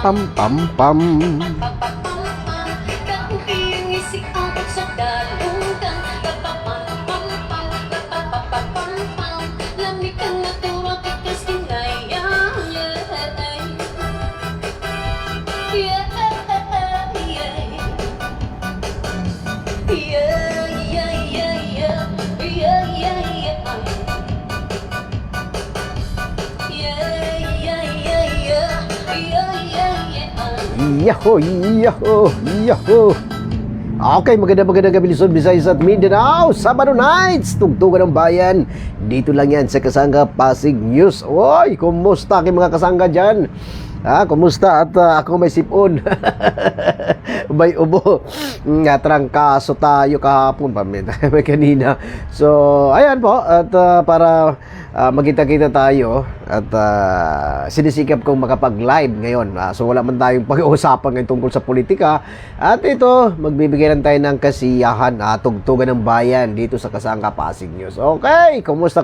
pam pam pam. Yahoo! Yahoo! Yahoo! Okay, magandang gabi Luzon, Visayas at Mindanao. Sabado nights, tugtugan ng bayan. Dito lang yan sa Kasangga Pasig News. Oy, kumusta aking mga kasangga dyan? Kumusta? At ako may sipon. May ubo. Trangkaso tayo kahapon pa may kanina. So, ayan po. At para magkita-kita tayo at sinisikap kong makapag-live ngayon. So, wala man tayong pag-uusapan ngayon tungkol sa politika. At ito, magbibigay lang tayo ng kasiyahan, tugtugan ng bayan dito sa Kasangga Pasig News. Okay, kumusta?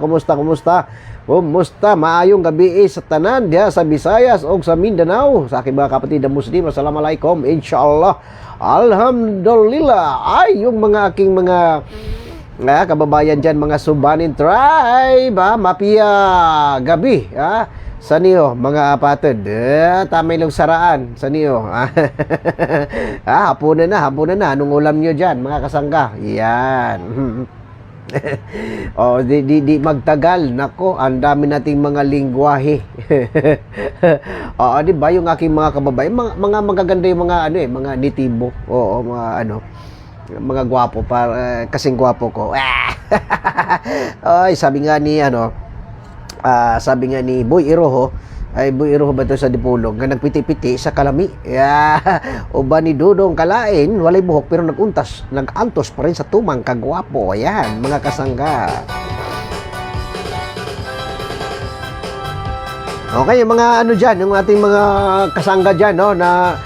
Maayong gabi sa tanan diya sa Visayas o sa Mindanao. Sa aking mga kapatid na Muslim, assalamualaikum, inshallah, alhamdulillah. Ay, yung mga aking mga kababayan dyan, mga Subanin tribe, mapia gabi, sa niyo, mga apatid, tamay lang saraan, sa niyo. Hapunan na, anong ulam nyo dyan, mga kasangga? Yan. Di magtagal, nako, ang dami nating mga lingwahe. Di ba yung aking mga kababayan, mga magaganda yung mga mga nitibo, mga gwapo kasing gwapo ko. Ay, sabi nga ni Boy Iroho, Boy Iroho ba ito sa Dipolog, nga nagpiti-piti sa kalami. O ba ni Dudong Kalain, walay buhok pero nag-antos pa rin sa tumang kagwapo. Ayan, mga kasangga. Okay, yung mga dyan, yung ating mga kasangga dyan, na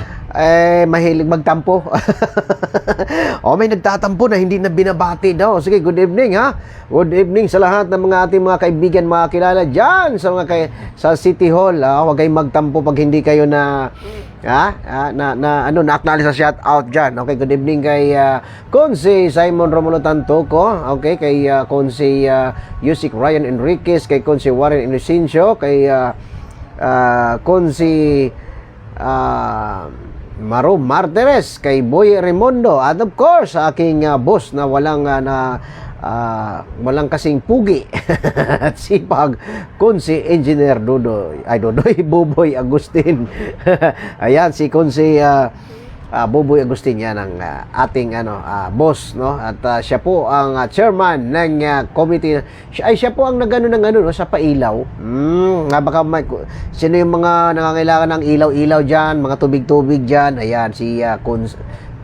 mahilig magtampo. May nagtatampo na hindi na binabati daw. Sige, good evening Good evening sa lahat ng mga ating mga kaibigan, mga kilala dyan sa sa City Hall. Huwag kayong magtampo pag hindi kayo na-acknowledge sa shout out dyan. Okay, good evening kay Konsi Simon Romulo Tantoco. Okay, kay Konsi Yusik Ryan Enriquez, kay Konsi Warren Inocencio, kay Konsi Maro Martires, kay Boy Raimondo, at of course sa aking boss na walang kasing pugi at sipag, Konsi Engineer Dodoy Buboy Agustin. Ayan, si Konsi Buboy Agustin, yan ang ating boss, no? At siya po ang chairman ng committee. Siya po ang nagano sa pailaw. Baka sino yung mga nangangailangan ng ilaw-ilaw diyan, mga tubig-tubig diyan. Ayan, si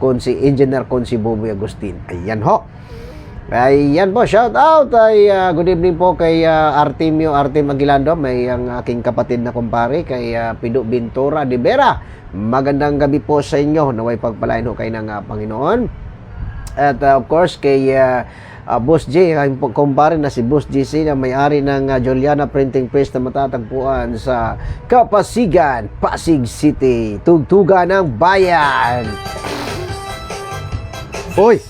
Konsi Engineer Konsi Buboy Agustin. Ayan ho. Ayan po, shout out. Good evening po kay Artem Aguilando, may ang aking kapatid na kumpare, kay Pido Bintura de Vera. Magandang gabi po sa inyo, naway pagpalain ho kayo ng Panginoon. At of course kay Boss J, ang kumpare na si Boss JC, na may-ari ng Juliana Printing Press na matatagpuan sa Kapasigan, Pasig City. Tugtugan ng bayan. Hoy!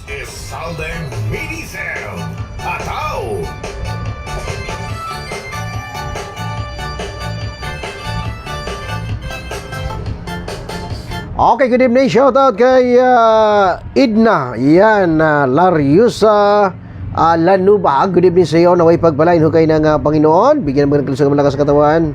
Okay, good evening. Shout out kay Idna. Yan, Lariusa Lanuba. Good evening sa iyo. Naway pagpalain ho kayo ng Panginoon. Bigyan mo ng kalusugan malakas sa katawan.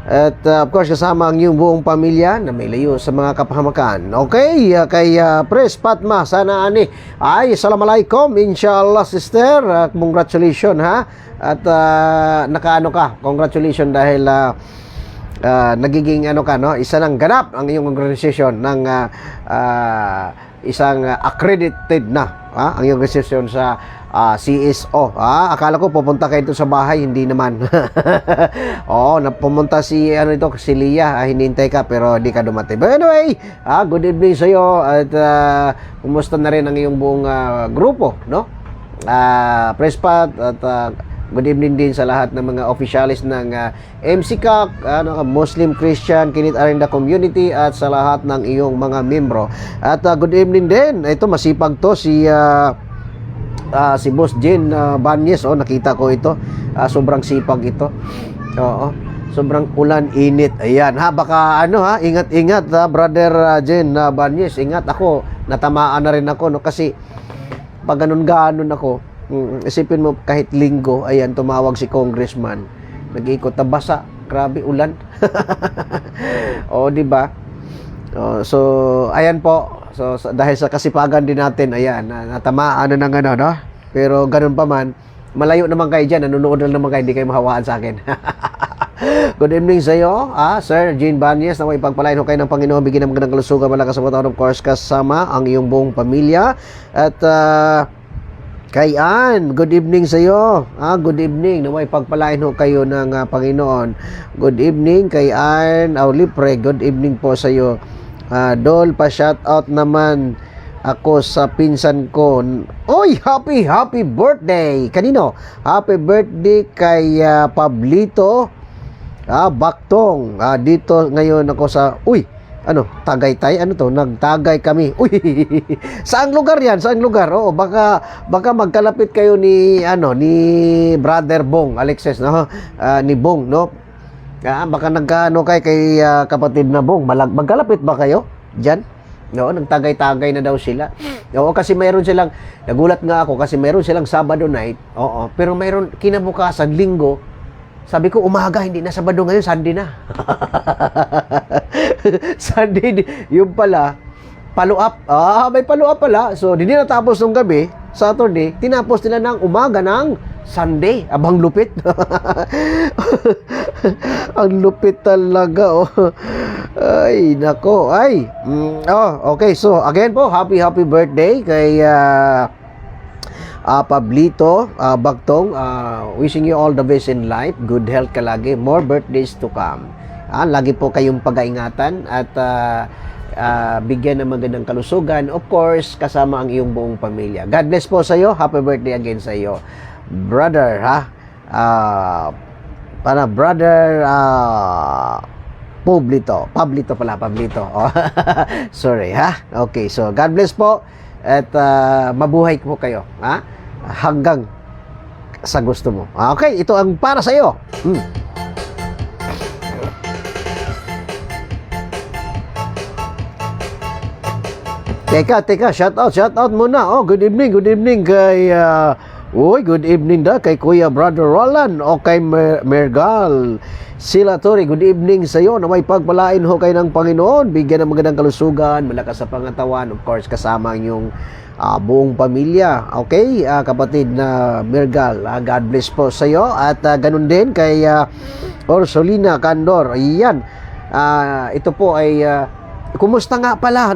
At of course, kasama ang iyong buong pamilya na may layo sa mga kapahamakan. Okay, kay Pres Patma, sana ay assalamualaikum, inshallah sister. Congratulations At nakaano ka. Congratulations dahil nagiging isa ng ganap ang iyong organization ng isang accredited na ang iyong organization sa CSO. Akala ko pupunta kayo sa bahay, hindi naman. Pumunta si si Lia, hinintay ka pero di ka dumating. But anyway, good evening sa iyo at kumusta na rin ang iyong buong grupo, no? Prespat at Good evening din sa lahat ng mga officialis ng MCCAC, Muslim, Christian, Kinit Arinda Community at sa lahat ng iyong mga membro. At good evening din. Ito masipag to si Boss Jen Banyes. Nakita ko ito. Sobrang sipag ito. Oo. Sobrang ulan, init. Ayan ha, baka ingat-ingat brother Jen Banyes. Ingat ako, natamaan na rin ako kasi pag ganun-ganon ako, isipin mo kahit linggo, ayan, tumawag si congressman, nag-iikot na basa, grabe ulan. Di ba? So ayan po. So dahil sa kasipagan din natin, ayan, natamaan na ng no? Pero ganun pa man, malayo naman kayo dyan, nanonood lang naman kayo, hindi kayo mahawaan sa akin. Good evening sa iyo, Sir Jean Banyes. Naway pagpalain ho kayo ng Panginoon, bigyan ng magandang kalusugan, malakas sa of course, kasama ang iyong buong pamilya. At kay Ann, good evening sa iyo. Good evening. Naway pagpalain ho kayo ng Panginoon. Good evening kay Ann Aulipre. Good evening po sa iyo. Dol, pa-shout out naman ako sa pinsan ko. Oy, happy birthday. Kanino? Happy birthday kay Pablito Baktong. Dito ngayon ako sa Tagaytay, nagtagay kami. Uy, saang lugar yan? Saang lugar? Oo, baka magkalapit kayo ni Brother Bong, Alexis, no? Ni Bong, no? Baka kay kapatid na Bong. Magkalapit ba kayo diyan? No, nagtagay-tagay na daw sila. Oo, kasi mayroon silang, nagulat nga ako kasi mayroon silang Sabado night. Oo, pero mayroon kinabukasan, Linggo. Sabi ko, umaga, hindi na Sabado ngayon, Sunday na. Sunday, yung pala, follow up. May follow up pala. So, hindi natapos ng gabi, Saturday, tinapos nila ng umaga ng Sunday. Abang lupit. Ang lupit talaga, Ay, nako, ay. Okay, so, again po, happy birthday kay Pablito Bagtong. Wishing you all the best in life, good health ka lagi, more birthdays to come. Lagi po kayong pag-aingatan at bigyan ng magandang kalusugan, of course, kasama ang iyong buong pamilya. God bless po sa iyo. Happy birthday again sa iyo, brother, brother Pablito pala. Sorry, okay, so God bless po at mabuhay po kayo, hanggang sa gusto mo. Okay, ito ang para sa iyo. Teka, shout out muna. Good evening kay good evening kay Kuya Brother Roland o kay Mergal Silatori. Good evening sa iyo. Na may pagpalain ho kayo ng Panginoon, bigyan ng magandang kalusugan, malakas sa pangatawan, of course, kasama ang iyong buong pamilya. Okay, kapatid na Mergal, God bless po sa iyo. At ganun din kay Orsolina Candor. Ayan, ito po ay kumusta nga pala,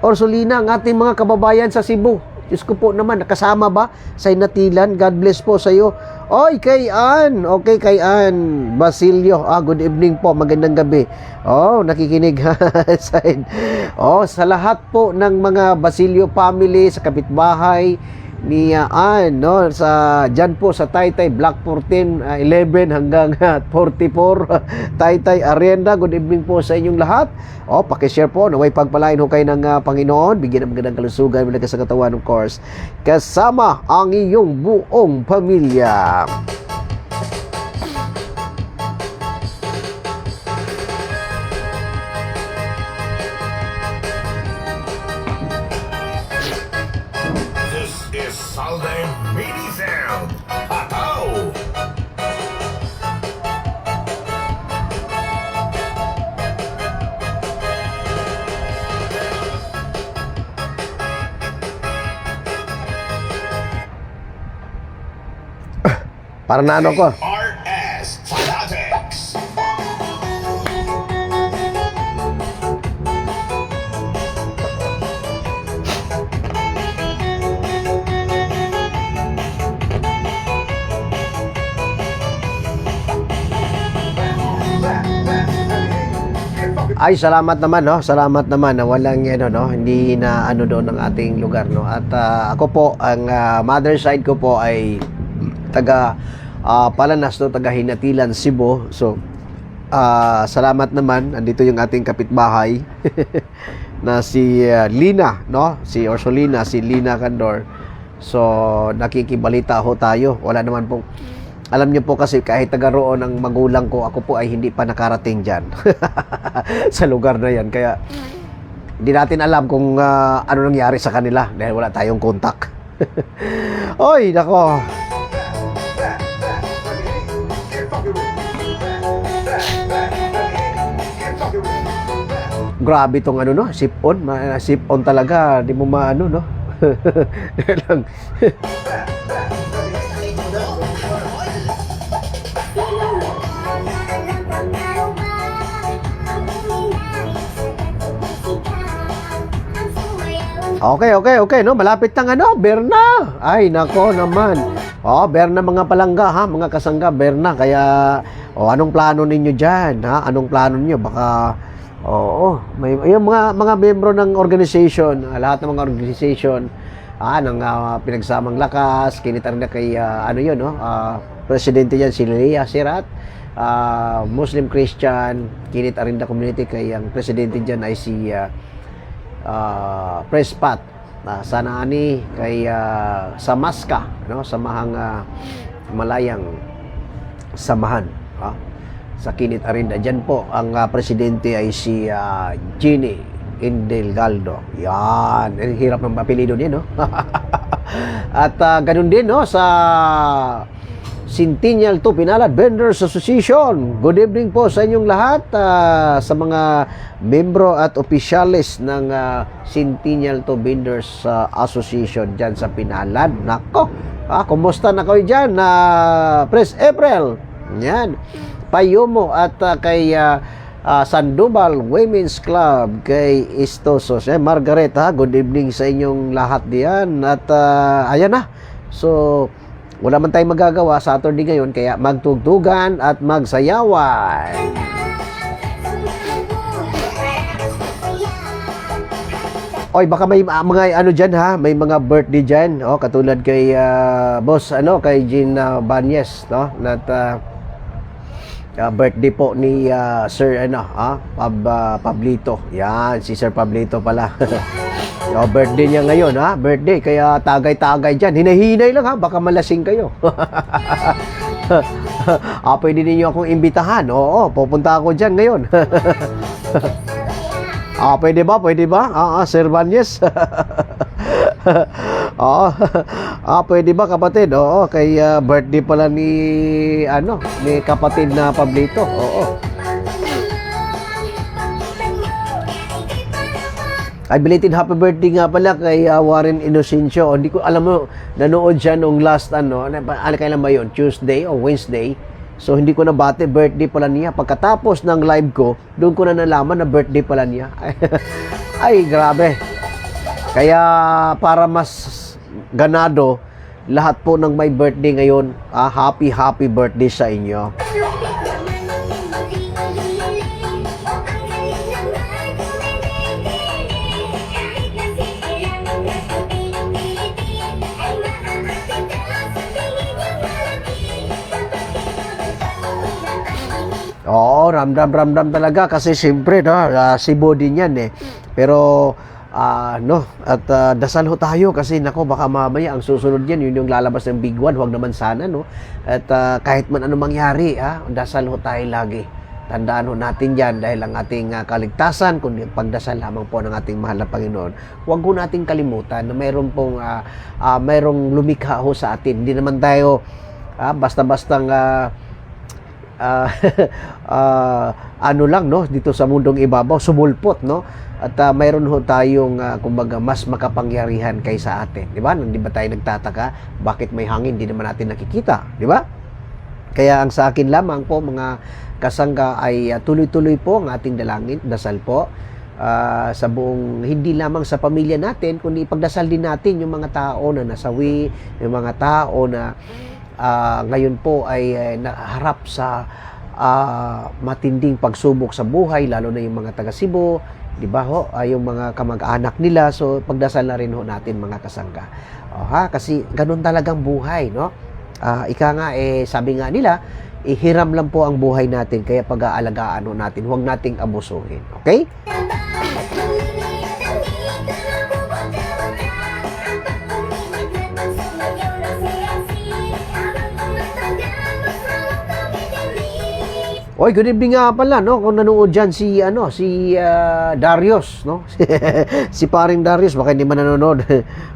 Orsolina, ang ating mga kababayan sa Cebu. Diyos ko po naman, nakasama ba sa inatilan? God bless po sa iyo. Oy, kay Ann. Okay, kay Ann Basilio. Good evening po. Magandang gabi. Nakikinig sa lahat po ng mga Basilio family, sa kapitbahay ni Ann, dyan po sa Taytay, Block 14, 11 hanggang 44, Taytay Arenda. Good evening po sa inyong lahat. Pakishare po, naway pagpalain ho kayo ng Panginoon, bigyan ng magandang kalusugan, malakas sa katawan, of course, kasama ang iyong buong pamilya. Salve Mini Sound. Ataw! Para na ko. RS Fanatics. Ay, salamat naman, Salamat naman na walang hindi na doon ng ating lugar, At ako po, ang mother side ko po ay taga Palanas no, taga Hinatilan, Cebu. So salamat naman, andito yung ating kapitbahay na si Lina, no? Si Orsolina, si Lina Candor. So nakikibalita ho tayo. Wala naman pong, alam niyo po kasi kahit taga roon ng magulang ko, ako po ay hindi pa nakarating dyan sa lugar na yan. Kaya hindi natin alam kung ano nangyari sa kanila dahil wala tayong kontak. Oy, nako. Grabe tong ano no, sip-on, sip-on talaga, di mo maano no. Lang. Okay, no, malapit ng ano, Berna. Ay, nako naman. Berna mga palangga ha, mga kasangga, Berna. Kaya anong plano ninyo diyan, ha? Anong plano niyo? Baka may yung mga miyembro ng organization, lahat ng mga organization ng pinagsamang lakas, kinita rin na kay ano yun, no? Presidente yan si Leah Sirat, Muslim Christian, kinita rin na community kay ang presidente diyan ay si Prespat sana ani kay Samaska, no? Samahang Malayang Samahan, sa Kinit Arinda. Diyan po ang presidente ay si Ginny Indelgaldo. Yan, hirap ng apelyido niya, no? At ganun din, no, sa Centennial to Pinalad Vendors Association. Good evening po sa inyong lahat, sa mga membro at opisyalis ng Centennial to Vendors Association dyan sa Pinalad. Nako, kumusta na kayo dyan, Pres April? Yan, Payomo at kay Sandoval Women's Club, kay Istosos, Margaret, good evening sa inyong lahat diyan. At ayan na, so wala man tayong magagawa Saturday ngayon, kaya magtugtugan at magsayawan. Oy, baka may mga ano dyan ha, may mga birthday dyan, katulad kay boss, kay Jean Banyes, no? At birthday po ni Sir Pablito. Yan, si Sir Pablito pala. Birthday niya ngayon, ha? Birthday, kaya tagay-tagay dyan. Hinahinay lang, ha? Baka malasing kayo. Pwede ninyo akong imbitahan. Oo, pupunta ako dyan ngayon. Pwede ba? Pwede ba? Sir Banyes. Pwede ba, kapatid? Oo, kay birthday pala ni kapatid na Pablito. Oo. Ay, belated happy birthday nga pala kay Warren Inocencio. Hindi ko alam mo, nanood siya nung last kailan ba yun? Tuesday o Wednesday. So hindi ko nabati, birthday pala niya. Pagkatapos ng live ko, doon ko na nalaman na birthday pala niya. Ay, grabe. Kaya para mas ganado, lahat po ng may birthday ngayon, happy birthday sa inyo. Oo, ramdam talaga kasi siyempre, no, Cebu din yan eh. Pero at dasal ho tayo kasi nako, baka mamaya ang susunod yan, yun yung lalabas ng big one, huwag naman sana, no. At kahit man anong mangyari, dasal ho tayo lagi. Tandaan ho natin yan dahil ang ating kaligtasan, kundi pagdasal lamang po ng ating mahal na Panginoon. Huwag ho nating kalimutan na mayroong pong mayroong lumikha ho sa atin. Hindi naman tayo basta-bastang ano lang, no, dito sa mundong ibabaw, sumulpot, no. At mayroon ho tayong kumbaga mas makapangyarihan kaysa atin, di ba? Hindi ba tayo nagtataka bakit may hangin, hindi naman natin nakikita, di ba? Kaya ang sa akin lamang po, mga kasangga, ay tuloy-tuloy po ang ating dalangin, dasal po sa buong, hindi lamang sa pamilya natin, kundi ipagdasal din natin yung mga tao na nasawi, yung mga tao na ngayon po ay naharap sa matinding pagsubok sa buhay, lalo na yung mga taga Cebu, di ba ho, yung mga kamag-anak nila. So pagdasal na rin ho natin, mga kasangga, kasi ganun talagang buhay, no. ika nga, sabi nga nila, hiram lang po ang buhay natin, kaya pag-aalagaan natin, huwag nating abusuhin. Okay? Oy, good evening nga pala, no? Kung nanood dyan si Darius, no? Si paring Darius, baka hindi man nanonood.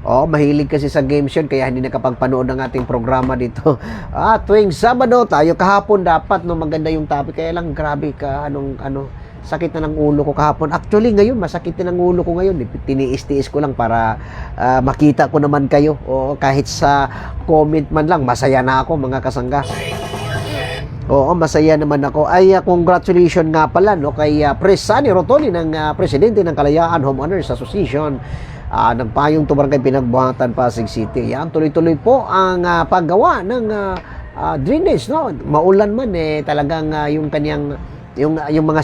Mahilig kasi sa games yun, kaya hindi nakapagpanood ng ating programa dito. Tuwing Sabado tayo, kahapon dapat, no? Maganda yung topic, kaya lang grabe ka, sakit na ng ulo ko kahapon. Actually, ngayon, masakit na ng ulo ko ngayon. Tiniis-tiis ko lang para makita ko naman kayo. Kahit sa comment man lang, masaya na ako, mga kasangga. Oo, masaya naman ako. Congratulations nga pala, no, kay Pres Sunny Rotoli ng Presidente ng Kalayaan Homeowners Association. Nagpayong Tubarangay Pinagbuhatan, Pasig City. Yan, tuloy-tuloy po ang paggawa ng drainage, no. Maulan man, talagang yung kanyang yung mga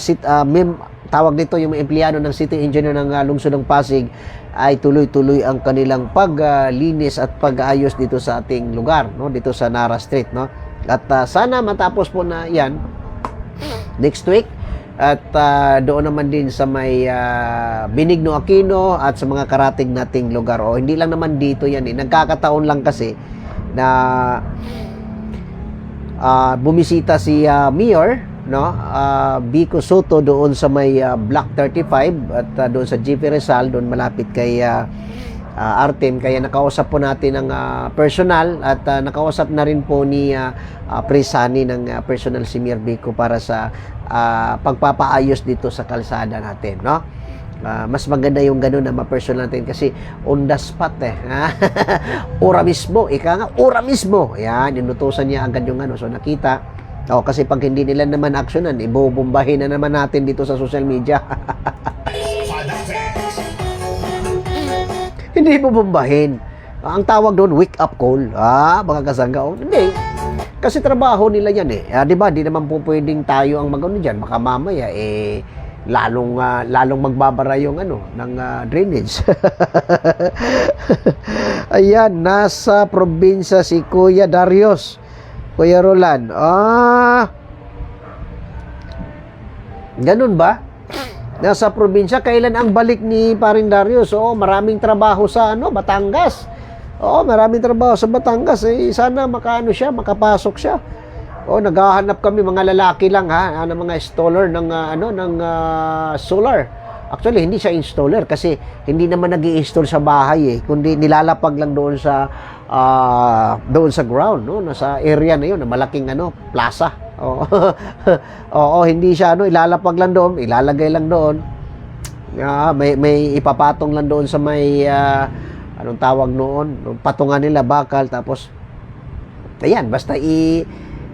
tawag dito, yung empleyado ng City Engineer ng lungsod ng Pasig ay tuloy-tuloy ang kanilang paglinis at pag-ayos dito sa ating lugar, no, dito sa Nara Street, no. At sana matapos po na yan next week. At doon naman din sa may Benigno Aquino at sa mga karating nating lugar. Hindi lang naman dito yan. Nagkakataon lang kasi na bumisita si Mayor, no, Vico Soto doon sa may Block 35 at doon sa GP Rizal, doon malapit kay Artem, kaya nakausap po natin ang personal at nakausap na rin po ni Presani ng personal si Mayor Vico para sa pagpapaayos dito sa kalsada natin, no? Mas maganda yung gano'n na ma-personal natin kasi on the spot ora mismo, ora mismo. Yan, inutusan niya agad yung so nakita. Kasi pag hindi nila naman actionan, ibubumbahin na naman natin dito sa social media. Hindi mo bombahin. Ang tawag doon, wake up call. Mga kasangga. Hindi. Kasi trabaho nila yan di ba? Di naman po pwedeng tayo ang mag-ano dyan. Baka mamaya, lalong magbabara yung ng drainage. Ayan, nasa probinsya si Kuya Darius. Kuya Roland. Ganun ba? Nasa probinsya, kailan ang balik ni paring Darius? Maraming trabaho sa Batangas. Maraming trabaho sa Batangas. Sana makapasok siya. Naghahanap kami mga lalaki lang mga installer ng solar. Actually, hindi siya installer kasi hindi naman nag-i-install sa bahay kundi nilalapag lang doon sa ground, no, nasa area na 'yon, na malaking plaza. Hindi siya ilalapag lang doon, ilalagay lang doon. May ipapatong lang doon sa may anong tawag noon, patungan nila bakal, tapos ayan, basta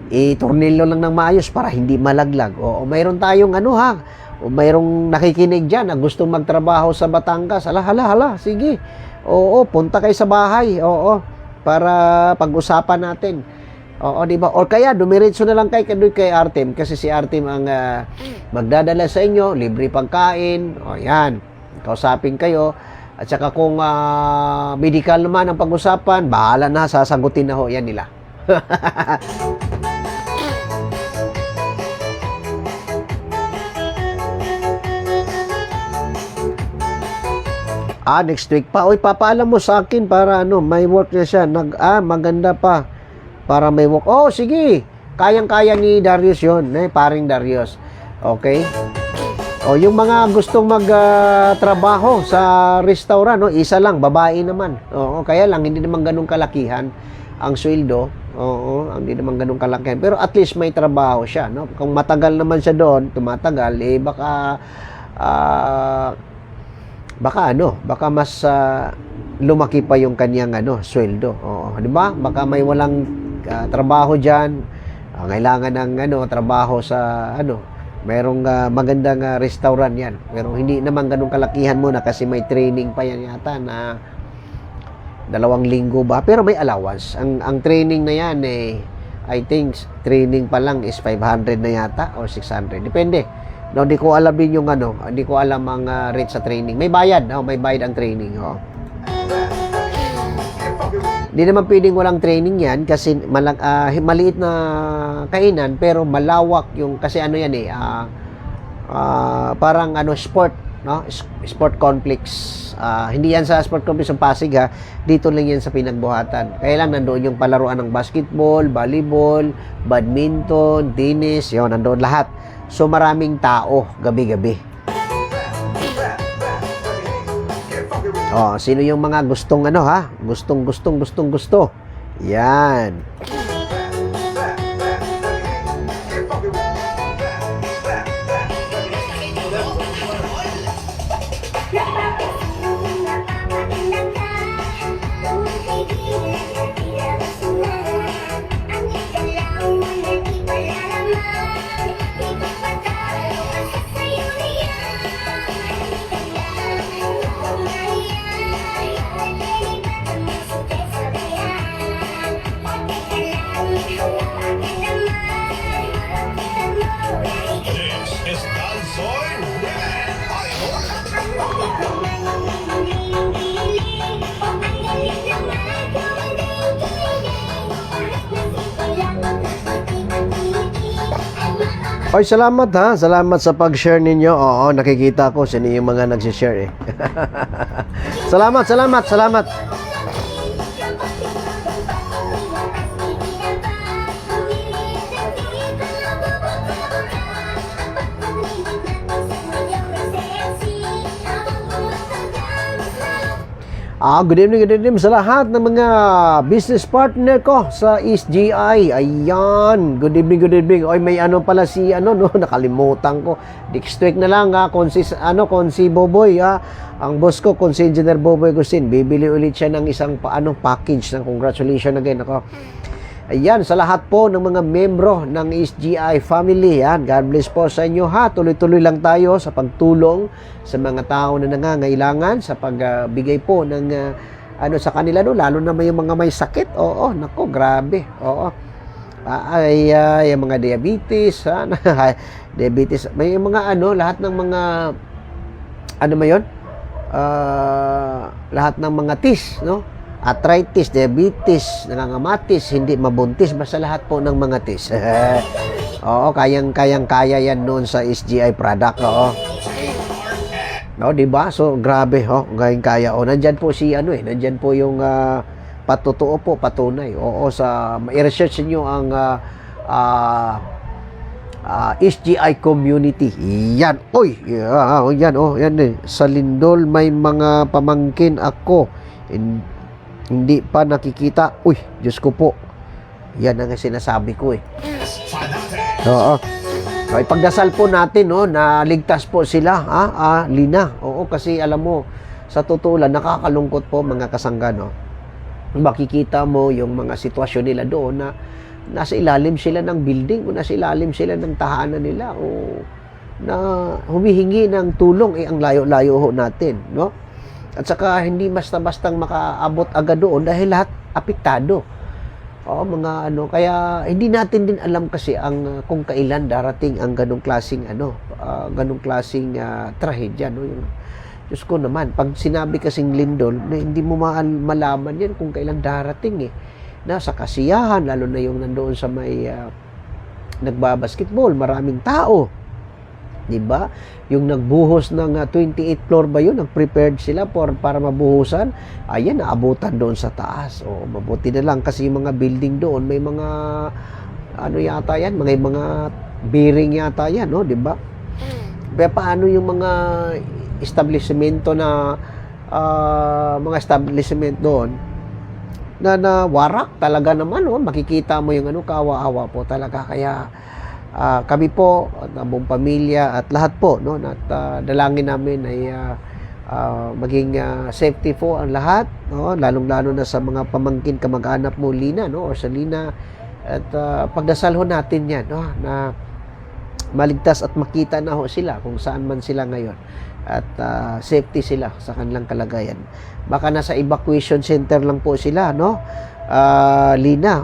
i-tornilyo lang ng maayos para hindi malaglag. Mayroon tayong mayroong nakikinig diyan na gustong magtrabaho sa Batangas. Hala, sige. Punta kayo sa bahay. Para pag-usapan natin. Di ba? O kaya dumiretso na lang kay Artem kasi si Artem ang magdadala sa inyo, libre pagkain. Yan. Kausapin kayo. At saka kung medical naman ang pag-usapan, bahala na, sasagutin na yan nila. Next week pa. Papaalam mo sa akin para may work na siya. Maganda pa. Para may work. Sige. Kayang-kaya ni Darius yun. Paring Darius. Okay? Yung mga gustong magtrabaho sa restaurant, isa lang, babae naman. Kaya lang, hindi naman ganun kalakihan ang sweldo. Hindi naman ganun kalakihan. Pero at least may trabaho siya, no? Kung matagal naman siya doon, tumatagal, baka mas lumaki pa yung kanyang sweldo. Di ba? Baka may walang trabaho diyan. Kailangan ng trabaho sa merong magandang restaurant yan. Pero hindi naman ganun kalakihan muna kasi may training pa yan yata na 2 linggo ba. Pero may allowance. Ang training na yan I think training pa lang is 500 na yata or 600. Depende. Hindi ko alam din yung hindi ko alam ang rate sa training. May bayad, may bayad ang training. Hindi naman pwedeng walang training yan kasi maliit na kainan pero malawak yung kasi ano yan parang ano sport, no? Sport complex. Hindi yan sa sport complex ng Pasig ha. Dito lang yan sa Pinagbuhatan. Kaya lang nandoon yung palaruan ng basketball, volleyball, badminton, tennis, yun nandoon lahat. So maraming tao gabi-gabi. Sino yung mga gustong ano ha? Gusto. Yan. This is Dansoy Ribbon. Oy, salamat ha. Salamat sa pag-share ninyo. Oo, nakikita ko sino yung mga nagsi-share eh. Salamat. Good evening sa lahat ng mga business partner ko sa SGI. Ayan, good evening. Oy, may ano pala si no, nakalimutan ko. Next week na lang kung si Boboy ang boss ko, kung si Engineer Boboy Agustin, bibili ulit siya ng isang package ng congratulations again ako. Ayan, sa lahat po ng mga membro ng SGI family, God bless po sa inyo ha. Tuloy-tuloy lang tayo sa pagtulong sa mga tao na nangangailangan, sa pagbigay po ng sa kanila, no? Lalo na yung mga may sakit. Oo, nako, grabe. Oo. Yung mga diabetes, diabetes, may mga lahat ng mga lahat ng mga no? Arthritis, diabetes, nangangamatis, hindi mabuntis, basta lahat po ng mga tis. Oo, kaya yan noon sa SGI product, oo. No, di ba? So grabe, kaya. Nandiyan po si nandiyan po yung patutuo po, patunay. Oo, sa i-research niyo ang SGI community. Yan. Oy, yan sa Lindol may mga pamangkin ako. Hindi pa nakikita. Uy, Diyos ko po. Yan ang sinasabi ko eh. Oo. Okay, pagdasal po natin, na ligtas po sila, Lina. Oo, kasi alam mo, sa totoo lang, nakakalungkot po mga kasangga, makikita mo yung mga sitwasyon nila doon na nasa ilalim sila ng building o nasa ilalim sila ng tahanan nila o na humihingi ng tulong ang layo-layo ho natin, no? At saka hindi basta-bastang makaabot agad doon dahil lahat apektado. Kaya hindi natin din alam kasi kung kailan darating ang ganung klaseng trahedya, no? Yung Diyos ko naman, pag sinabi kasing lindol, na hindi mo malaman yan kung kailan darating eh. Nasa kasiyahan, lalo na yung nandoon sa may nagbabasketball, maraming tao. Diba? Yung nagbuhos ng 28th floor ba yun? Nag-prepared sila para mabuhusan. Ayan, naabutan doon sa taas. Mabuti na lang kasi yung mga building doon, may mga yata yan, mga bearing yata yan, no? Diba? Kaya paano yung mga establishmento na mga establishment doon na warak talaga naman, makikita mo yung kawa-awa po talaga. Kaya kami po, ang buong pamilya at lahat po, at dalangin namin ay maging safety po ang lahat, lalong-lalo na sa mga pamangkin kamag-anak mo, Lina, o sa Lina, at pagdasal ho natin yan, na maligtas at makita na ho sila kung saan man sila ngayon at safety sila sa kanilang kalagayan. Baka nasa evacuation center lang po sila, Lina,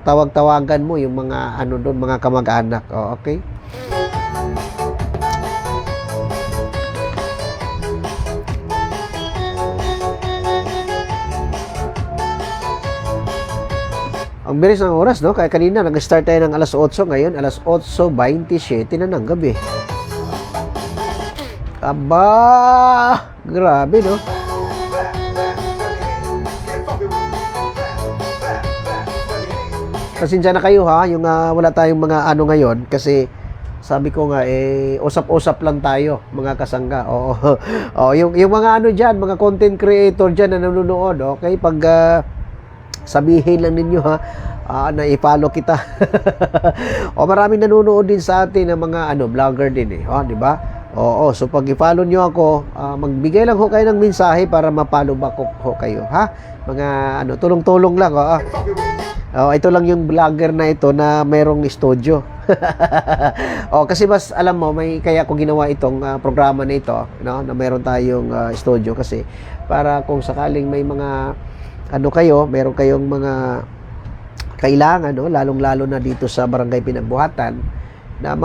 tawag-tawagan mo yung mga doon, mga kamag-anak. Okay? Ang bilis ng oras, no? Kaya kanina, nag-start tayo ng alas 8, ngayon, alas 8:27 na ng gabi. Aba! Grabe, no? Pasensya na kayo, ha? Yung wala tayong mga ano ngayon, kasi sabi ko nga, usap-usap lang tayo, mga kasangga. Oo. Yung mga ano dyan, mga content creator dyan na nanonood, okay? Pag sabihin lang ninyo, ha, na i-follow kita. O maraming nanonood din sa atin ng mga vlogger din, di ba? Oo, so pag i-follow nyo ako, magbigay lang ho kayo ng mensahe para ma-follow back ho kayo, ha? Mga tulong-tulong lang, ito lang yung vlogger na ito na mayroong studio. Kasi mas alam mo, kaya ko ginawa itong programa na ito, no, na mayroon tayong studio kasi para kung sakaling may mga meron kayong mga kailangan, no, lalong-lalo na dito sa Barangay Pinagbuhatan, na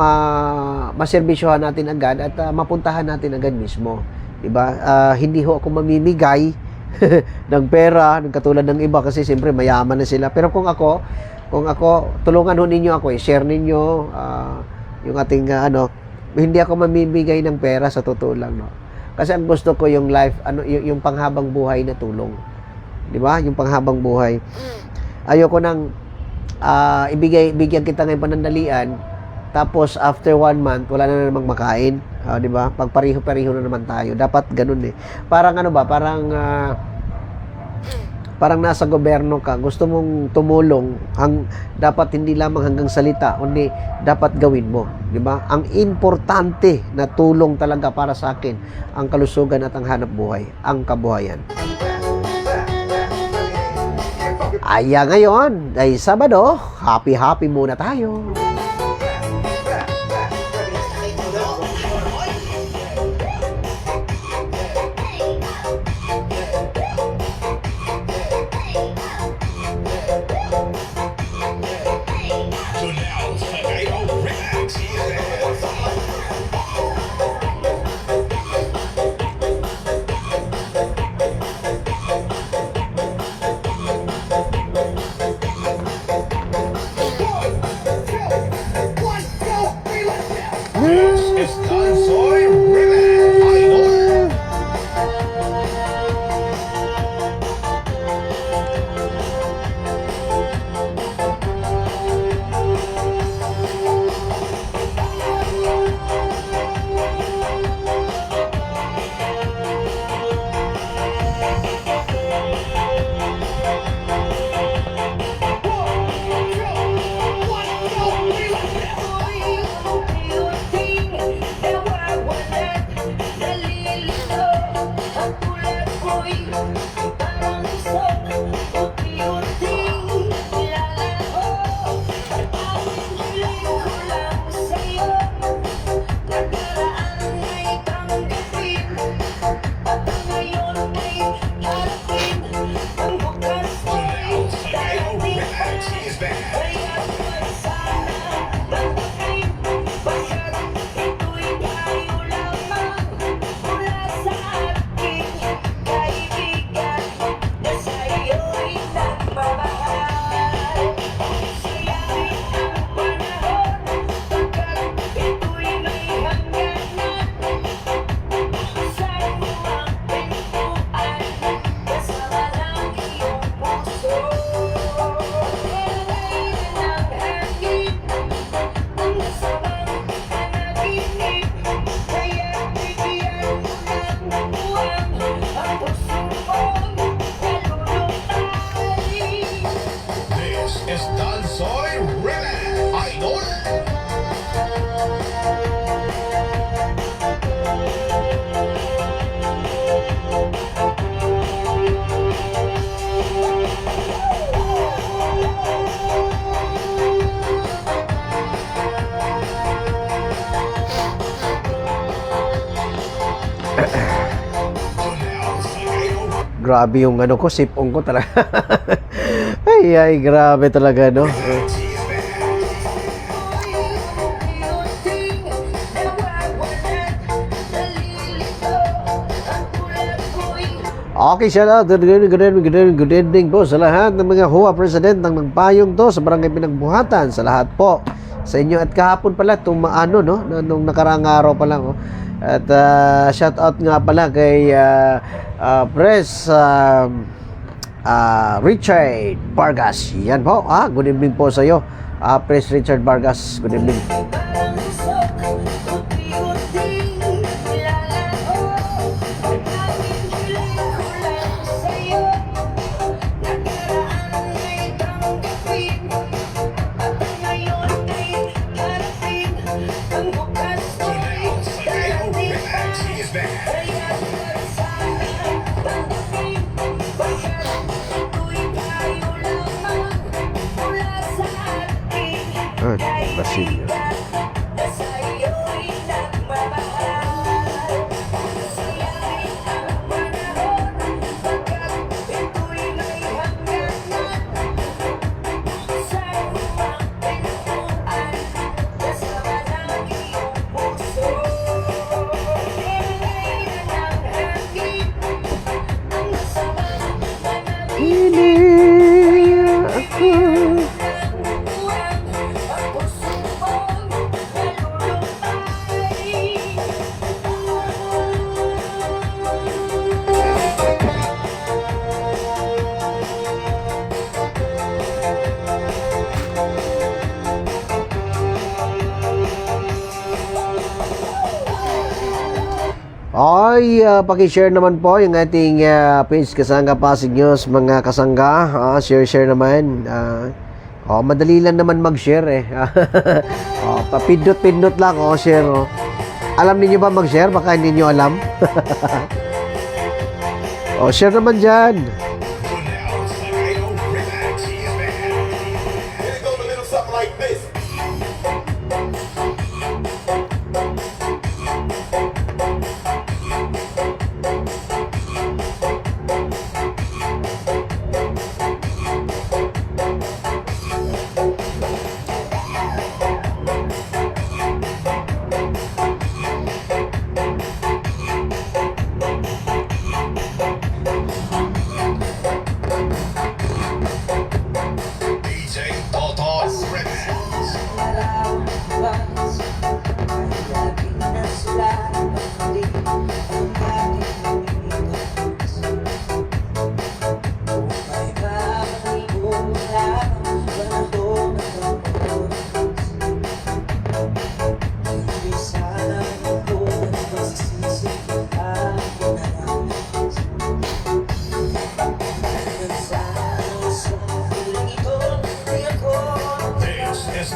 maserbisyohan natin agad at mapuntahan natin agad mismo, 'di ba? Hindi ho ako mamimigay ng pera ng katulad ng iba kasi siyempre mayaman na sila. Pero kung ako tulungan ho ninyo ako, share ninyo yung ating hindi ako mamimigay ng pera sa totoo lang, no. Kasi ang gusto ko yung life, yung panghabang buhay na tulong. 'Di ba? Yung panghabang buhay. Ayoko nang bigyan kita ng panandalian tapos after 1 month wala na namang makain. 'Di ba? Pag pareho-pareho na naman tayo. Dapat ganoon Parang parang nasa gobyerno ka, gusto mong tumulong, dapat hindi lamang hanggang salita, kundi dapat gawin mo, 'di ba? Ang importante na tulong talaga para sa akin, ang kalusugan at ang hanap buhay, ang kabuhayan. Ngayon ay Sabado, happy muna tayo. This is Dansoy Remix Idol. This is Dansoy Remix Idol. Grabe yung ko, sipong ko talaga. ay, grabe talaga, no? Okay, shout out. Good evening po sa lahat ng mga HOA President ng nagpayong to sa barangay Pinagbuhatan, sa lahat po sa inyo. At kahapon pala, tumaano, no? Nung nakaraang araw pa lang, oh. At shout out nga pala kay Pres Richard Vargas. Yan po. Good evening po sa iyo. Pres Richard Vargas. Good evening. Basilio. Ay, pakishare naman po yung ating page Kasangga Pasig News, mga kasangga. Share naman. Madali lang naman mag-share eh. Papindot-pindot lang, share. Alam niyo ba mag-share? Baka hindi niyo alam. Share naman dyan.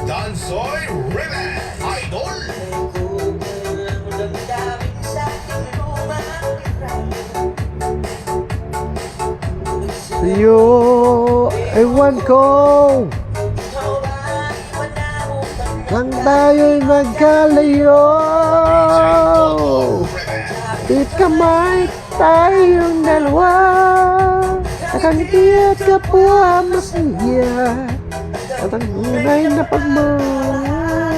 Dansoy Remix Idol. Yo, ewan ko nang tayo'y magkalayo, di kamay tayong dalawa, nakangiti at kapwa masaya, at ang tunay na pagmamahal,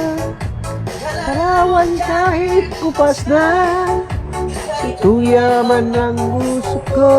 larawan kahit kupas na, tuya man ang gusto ko.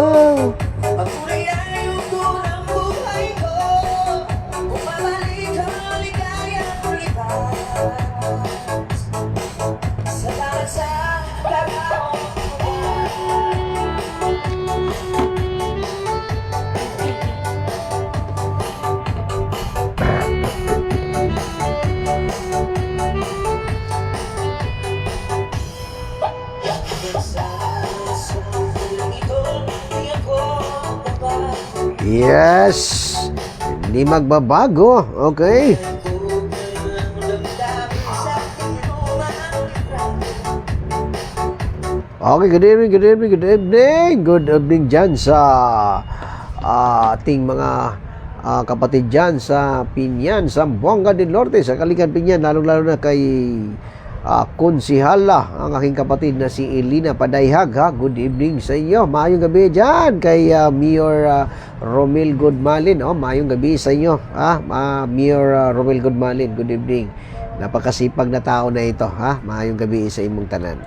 Yes, hindi magbabago. Okay. Okay, good evening dyan sa ating mga kapatid dyan sa Pinyan, Zamboanga del Norte, sa Kalikan Pinyan, lalong-lalo na kay konsihala, ang aking kapatid na si Elina Padayhag. Good evening sa iyo. Maayong gabi dyan kay Mayor Romel Godmalin. Maayong gabi sa inyo. Mayor Romel Godmalin, good evening. Napakasipag na tao na ito. Maayong gabi sa imong tanan.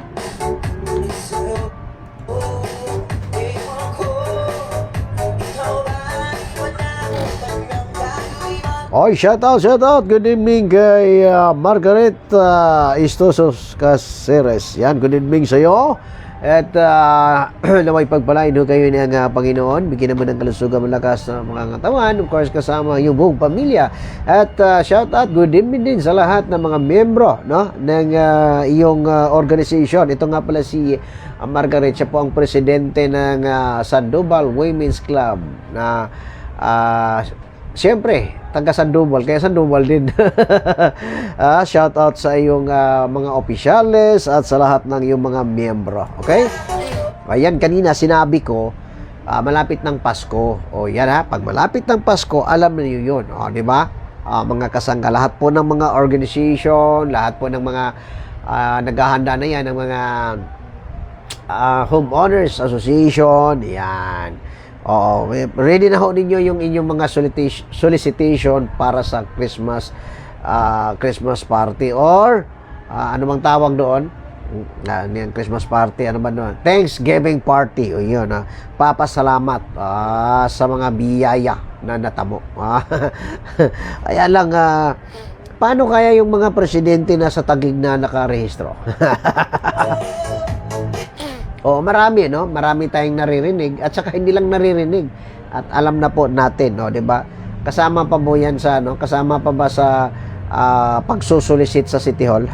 Oy, shout out. Good evening kay Margaret Istosos Caceres. Yan, good evening sa iyo. At naway pagpalain ho kayo ng Panginoon. Bigyan naman ng kalusugan malakas na mga katawan. Of course, kasama yung buong pamilya. At shout out, good evening din sa lahat ng mga membro, no, ng iyong organization. Ito nga pala si Margaret. Siya po ang presidente ng Sandoval Women's Club na siyempre, taga Sandoval, kaya Sandoval din. Shout out sa iyong mga opisyales at sa lahat ng iyong mga miyembro. Okay? Ayan, kanina sinabi ko, malapit ng Pasko. O yan ha, pag malapit ng Pasko, alam niyo yun. O, di ba? Mga kasangga, lahat po ng mga organization, lahat po ng mga naghahanda na yan, ng mga homeowners association, yan. Oo, ready na ho ninyo yung inyong mga solicitation para sa Christmas party or ano bang tawag doon? Christmas party, ano ba doon? Thanksgiving party. O yun, papasalamat sa mga biyaya na natamo. Kaya lang, paano kaya yung mga presidente na sa Taguig na nakarehistro? Oo, marami, no? Marami tayong naririnig at saka hindi lang naririnig at alam na po natin, no, 'di ba? Kasama pa mo 'yan sa kasama pa ba sa pagsusulisit sa City Hall?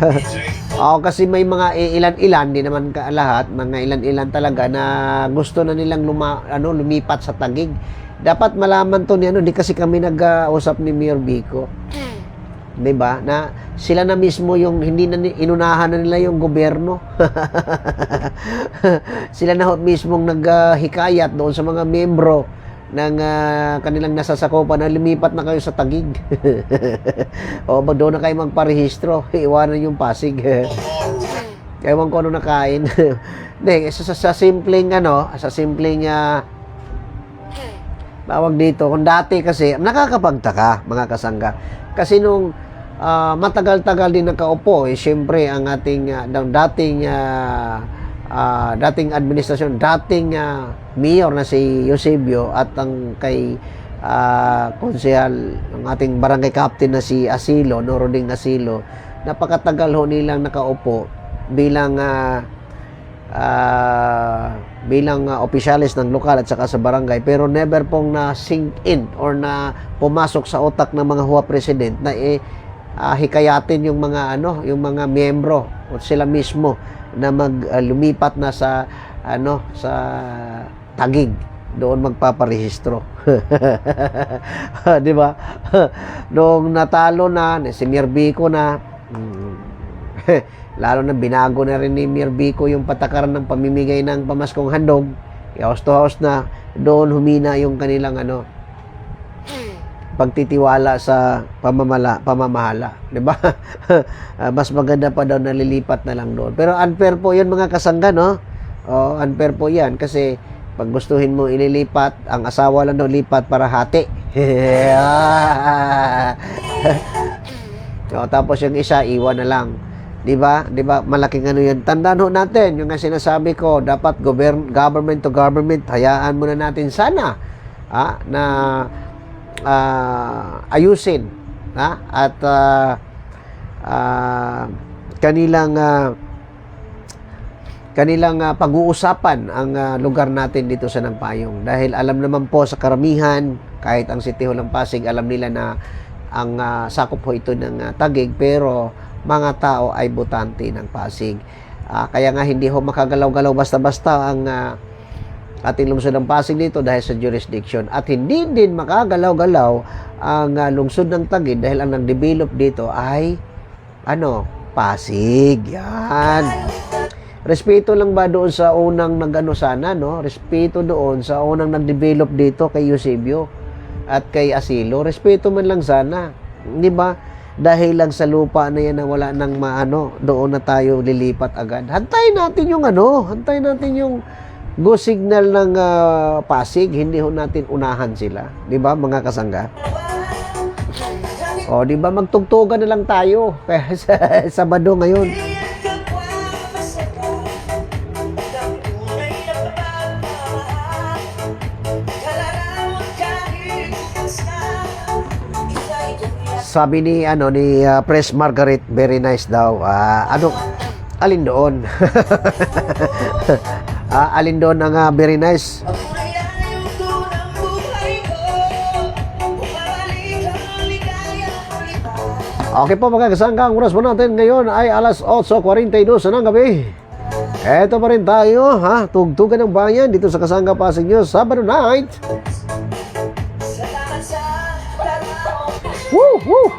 Oo, kasi may mga ilan-ilan, di naman lahat, mga ilan-ilan talaga na gusto na nilang lumipat sa Taguig. Dapat malaman to ni di kasi kami nag-usap ni Mayor Vico. 'Di ba? Na sila na mismo yung hindi na inunahan na nila yung gobyerno. Sila na mismong naghikayat doon sa mga membro ng kanilang nasasakupan na lumipat na kayo sa Taguig. O ba doon na kayo magparehistro, iwanan yung Pasig. Ewan ko ano nakain. Hindi, sa simpleng tawag dito, kung dati kasi nakakapagtaka mga kasangga. Kasi nung matagal-tagal din nakaupo, syempre ang ating dating administrasyon, dating mayor na si Eusebio at ang kay konsehal, ang ating barangay captain na si Asilo, Noroding Asilo, napakatagal ho nilang nakaupo bilang opisyalis ng lokal at saka sa barangay, pero never pong na sink in or na pumasok sa utak ng mga huwa president na hikayatin yung mga yung mga miyembro o sila mismo na lumipat na sa sa Taguig, doon magpaparehistro. Di ba? Noong natalo na si Mayor Vico na lalo na binago na rin ni Mayor Vico yung patakaran ng pamimigay ng pamaskong handog, house to house na, doon humina yung kanilang pagtitiwala sa pamamahala, 'di ba? Mas maganda pa daw na lilipat na lang doon. Pero unfair po 'yun mga kasangga, no? Unfair po 'yan kasi pag gustuhin mo ililipat, ang asawa lang daw lipat para hati. Tapos yung isa iwan na lang. 'Di ba? 'Di ba? Malaking 'yan. Tandaan ho natin yung nga sinasabi ko, dapat government to government, hayaan muna natin sana na ayusin at kanilang pag-uusapan ang lugar natin dito sa Nangpayong, dahil alam naman po sa karamihan, kahit ang City Hall ng Pasig, alam nila na ang sakop ho ito ng Taguig, pero mga tao ay botante ng Pasig. Kaya nga hindi ho makagalaw-galaw basta-basta ang ating lungsod ng Pasig dito dahil sa jurisdiction, at hindi din makagalaw-galaw ang lungsod ng Taguig dahil ang nag-develop dito ay Pasig. Yan. Respeto lang ba doon sa unang sana, no? Respeto doon sa unang nag-develop dito kay Eusebio at kay Asilo. Respeto man lang sana, di ba? Dahil lang sa lupa na yan na wala nang doon na tayo lilipat agad. Hantayin natin yung go signal ng Pasig, hindi ho natin unahan sila, 'di ba mga kasangga? O 'di ba, magtugtugan na lang tayo kaya sa Sabado ngayon. sabi ni Press Margaret, very nice daw. Alin doon? Alin doon ang very nice? Okay po mga kasangga, ang oras po natin ngayon ay alas 8:42 ng gabi. Eto pa rin tayo, tugtugan ng bayan dito sa Kasangga Pasig News, Sabado night. Woo! Woo!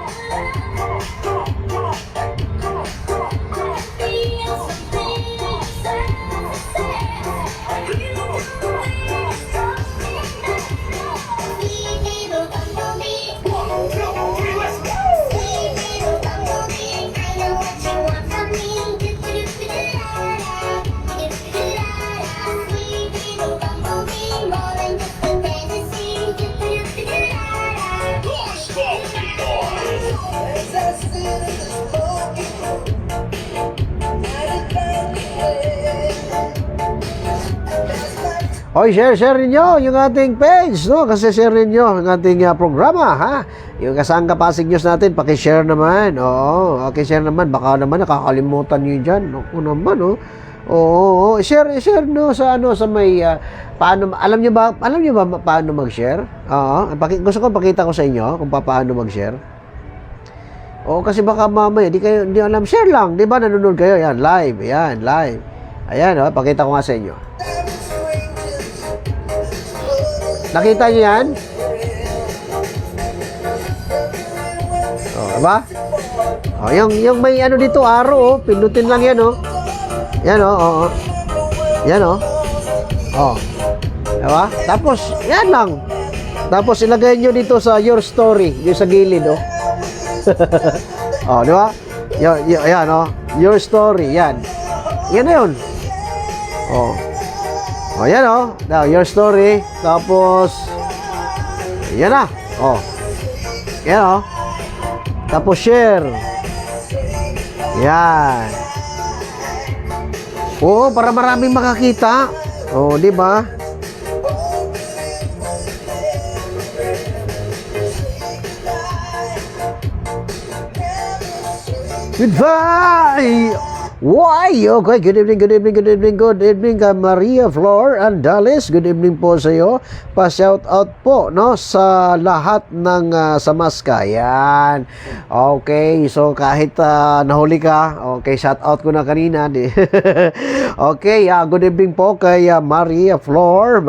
Hoy, share ninyo yung ating page, no? Kasi share ninyo yung ating programa, ha? Yung Kasangga Pasig News natin, paki-share naman. Oo, paki-share naman. Baka naman nakakalimutan niyo diyan. Ako naman, oh. Oo, share no sa sa may paano, alam niyo ba paano mag-share? Oo, gusto ko pakita ko sa inyo kung paano mag-share. Oo, kasi baka mamaya di alam, share lang, 'di ba? Nanonood kayo, yan, live. Ayan, oh, pakita ko nga sa inyo. Nakita niyo yan? Oh, diba? Oh, yung may dito, arrow, pindutin lang yan, oh. Yan, oh. Yan, oh. Oh. Diba? Tapos, yan lang. Tapos, ilagay nyo dito sa your story, yung sa gilid, oh. Oh, diba? Yan, oh. Your story, yan. Yan na yun. Oh. Oh, yan, oh. Now, your story. Tapos, yan na. Oh. Yan, oh. Tapos, share. Yan. Oo, para maraming makakita. Oh, di ba? Goodbye! Why? Okay, good evening Maria Flor Andales. Good evening po sa iyo. Pa-shout out po, no, sa lahat ng Samaska. Yan. Okay, so kahit nahuli ka, okay, shout out ko na kanina. Okay, good evening po kay Maria Flor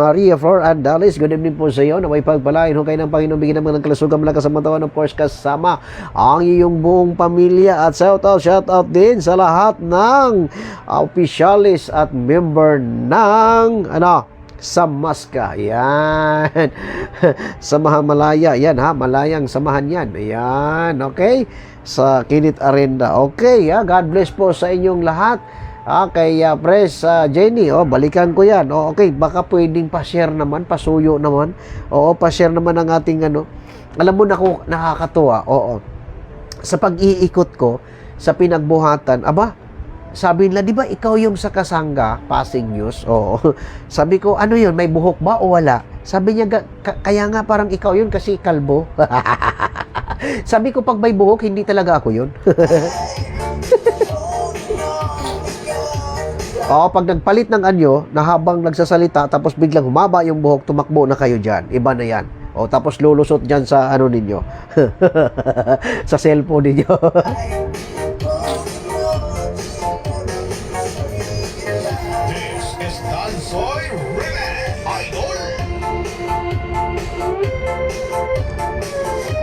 Andales. Good evening po sa iyo. Naway pagpalain ho kayo ng Panginoon, bigyan naman ng kalusugan, malakas ang katawan, of course, kasama ang iyong buong pamilya. At shout out din sa lahat ng officialis at member ng Samaska. Yan. Samahan Malaya. Yan, ha. Malayang samahan yan. Yan. Okay. Sa Kinit Arenda. Okay. God bless po sa inyong lahat. Kay Press Jenny. Balikan ko yan. Okay. Baka pwedeng pa-share naman. Pasuyo naman. Pa-share naman ang ating Alam mo na ko, nakakatuwa. Sa pag-iikot ko, sa pinagbuhatan, sabi nila, di ba ikaw yung sa Kasangga Pasig News? Oo. Sabi ko, ano yun? May buhok ba o wala? Sabi niya, kaya nga parang ikaw yun kasi kalbo. Sabi ko, pag may buhok, hindi talaga ako yun. Pag nagpalit ng anyo, na habang nagsasalita, tapos biglang humaba yung buhok, tumakbo na kayo dyan. Iba na yan. Tapos lulusot dyan sa ninyo. Sa cellphone ninyo. Soy Remix Idol.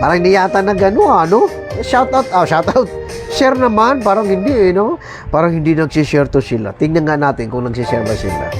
Parang hindi yata ano? Shout out. Share naman, parang hindi no? Parang hindi nagsishare to sila. Tingnan nga natin kung nagsishare ba sila.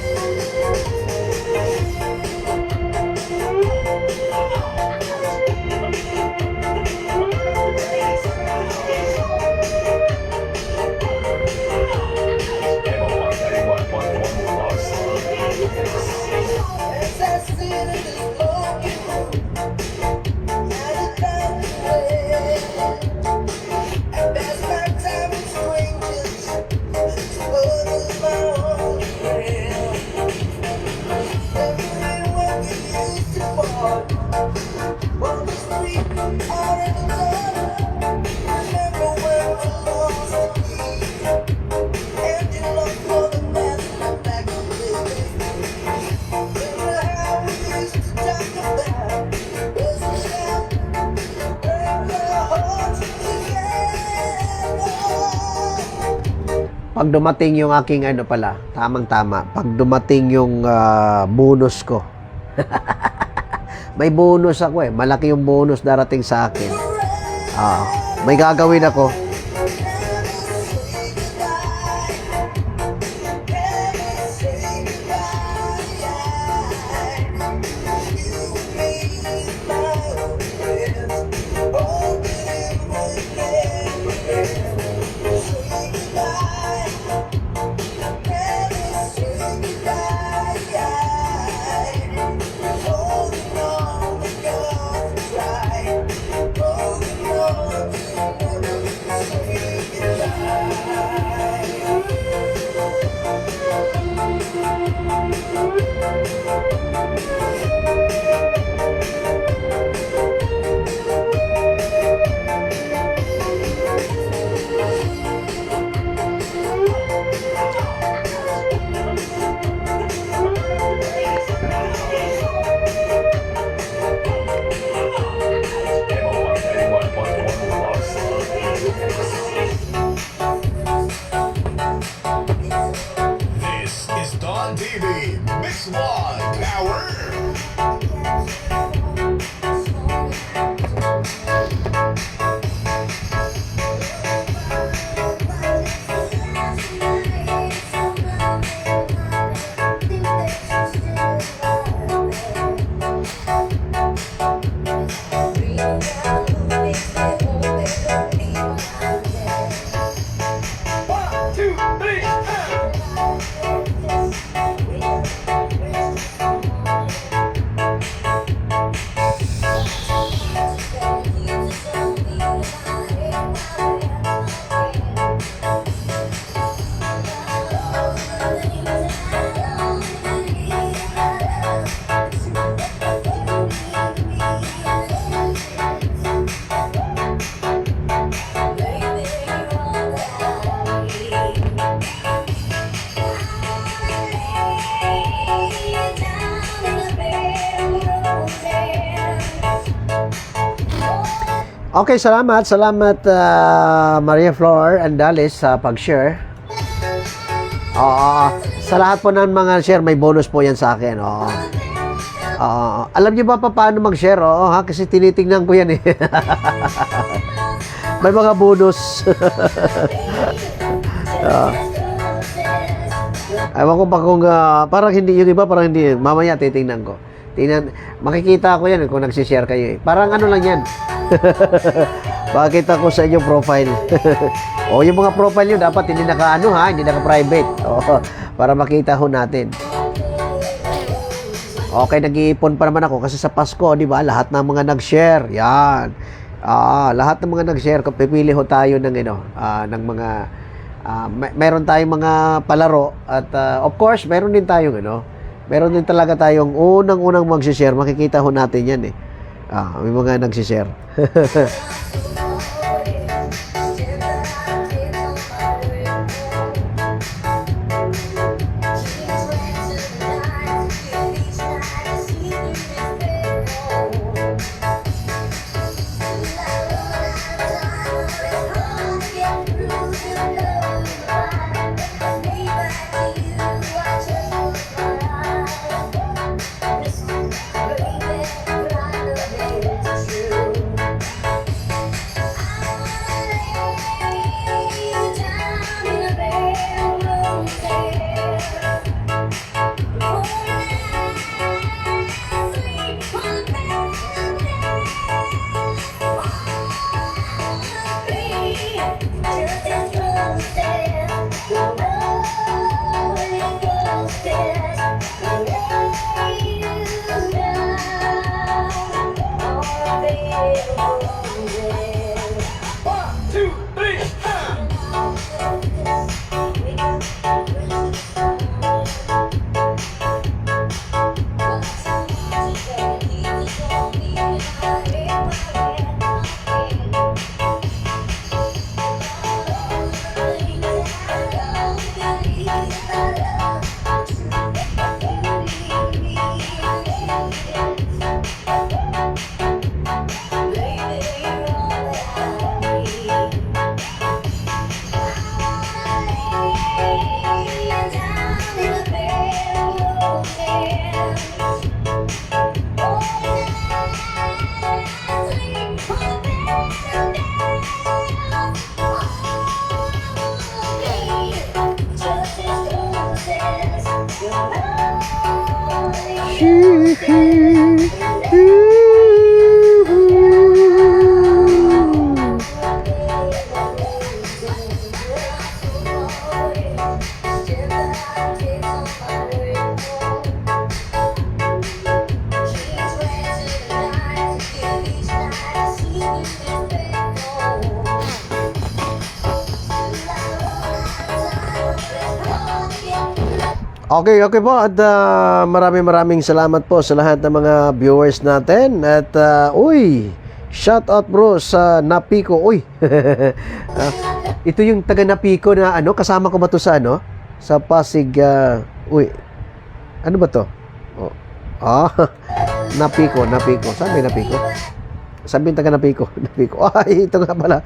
pag dumating yung aking ano pala, tamang-tama, pag dumating yung bonus ko. May bonus ako eh. Malaki yung bonus darating sa akin. May gagawin ako. This is Don TV Mix One Power. Okay, salamat. Salamat Maria Flor Andalis sa pag-share. Oo. Sa lahat po ng mga share, may bonus po yan sa akin. Oo. Alam niyo ba paano mag-share? Oo, ha? Kasi tinitingnan ko yan eh. May mga bonus. Ewan ko pa kung parang hindi, yung iba parang hindi. Mamaya titingnan ko. Makikita ko yan kung nagsishare kayo eh. Parang ano lang yan. Pakita ko sa inyong profile. O yung mga profile nyo dapat hindi naka-ano ha, hindi naka-private. O, para makita ho natin. Okay, nag-iipon pa naman ako kasi sa Pasko, di ba? Lahat ng mga nag-share. Yan. Lahat ng mga nag-share, pipili ho tayo ng ng mga meron tayong mga palaro at of course, meron din tayong meron din talaga tayong unang-unang mag-share. Makikita ho natin yan eh. May mga nagsishare. Okay, okay po. At maraming salamat po sa lahat ng mga viewers natin. At shout out bro sa Napico. Uy, ito yung taga Napico na ano, kasama ko ba to sa ano? Sa Pasig, ano ba to? Napico. Saan may Napico? Sabihin taga Napico. Ay, ito nga pala.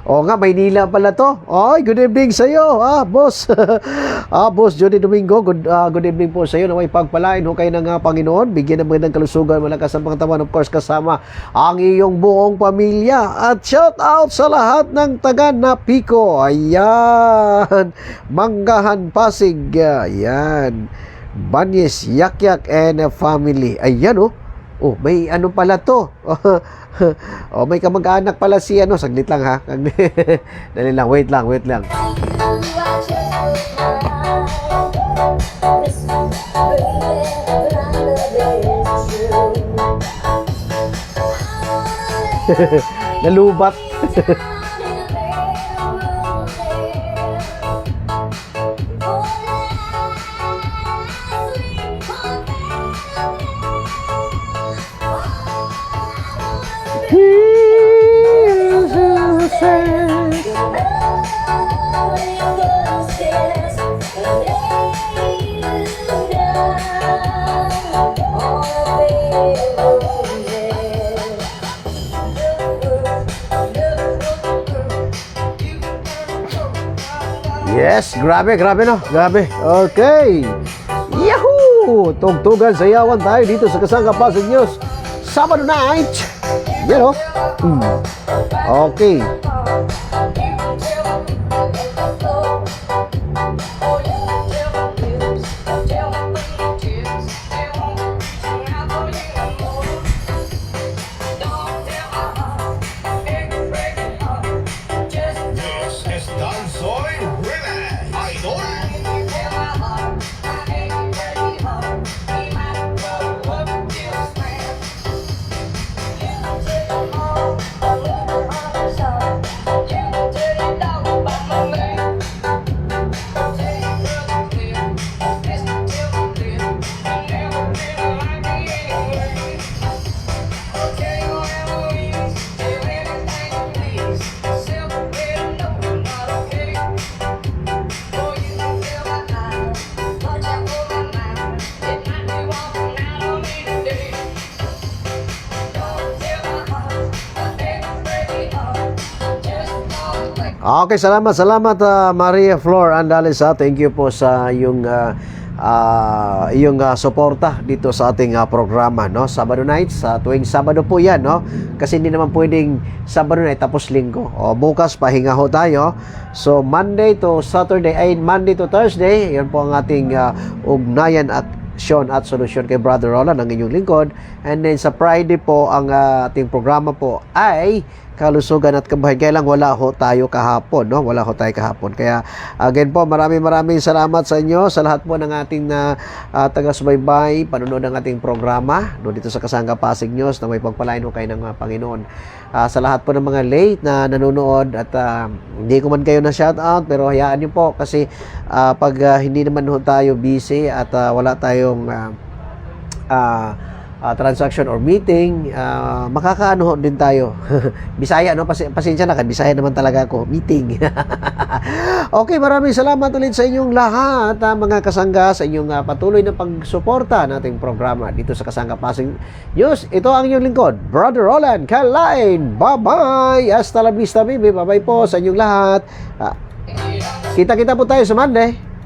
Nga, Maynila pala to. Good evening sa iyo, boss. Boss Johnny Domingo, good evening po sa iyo. Naway pagpalain ho kayo ng Panginoon. Bigyan ng magandang kalusugan, malakas ang pangatawan, of course, kasama ang iyong buong pamilya. At shout out sa lahat ng taga Napico. Ayan. Manggahan, Pasig. Ayan. Banyes, Yakyak and family. Ayan, may ano pala to. May kamag-anak pala si ano. Saglit lang ha. Dali lang, wait lang. Nalubat. Yes, grabe no. Grabe. Okay. Yahoo! Tugtugan, sayawan tayo dito sa Kasangga Pasig News. Sabado night. Yan Okay. This is Dansoy Remix Idol. Okay, salamat Maria Flor Andalesa. Thank you po sa iyong suporta dito sa ating programa, no? Sabado night, sa tuwing Sabado po 'yan, no? Kasi hindi naman pwedeng Sabado night tapos Linggo. Bukas pahinga ho tayo. So Monday to Thursday, 'yan po ang ating ugnayan at aksyon at solusyon kay Brother Roland, ang inyong lingkod. And then sa Friday po, ang ating programa po ay kalusugan at kabuhayan. Kaya lang wala ho tayo kahapon, no? Wala ho tayo kahapon. Kaya again po, maraming salamat sa inyo, sa lahat po ng ating taga-subaybay, panonood ng ating programa, no, dito sa Kasangga Pasig News, na may pagpalain ho kayo ng Panginoon. Sa lahat po ng mga late na nanonood at hindi ko man kayo na shoutout, pero hayaan niyo po kasi pag hindi naman ho tayo busy at wala tayong transaction or meeting, makakaano din tayo. Bisaya, no? Pasensya na, Bisaya naman talaga ako. Meeting. Okay, maraming salamat ulit sa inyong lahat, mga kasangga, sa inyong patuloy na pagsuporta nating programa dito sa Kasangga Pasig News. Ito ang inyong lingkod, Brother Roland Kalain. Bye-bye! Hasta la vista, baby. Bye-bye po sa inyong lahat. Kita-kita po tayo sa Monday.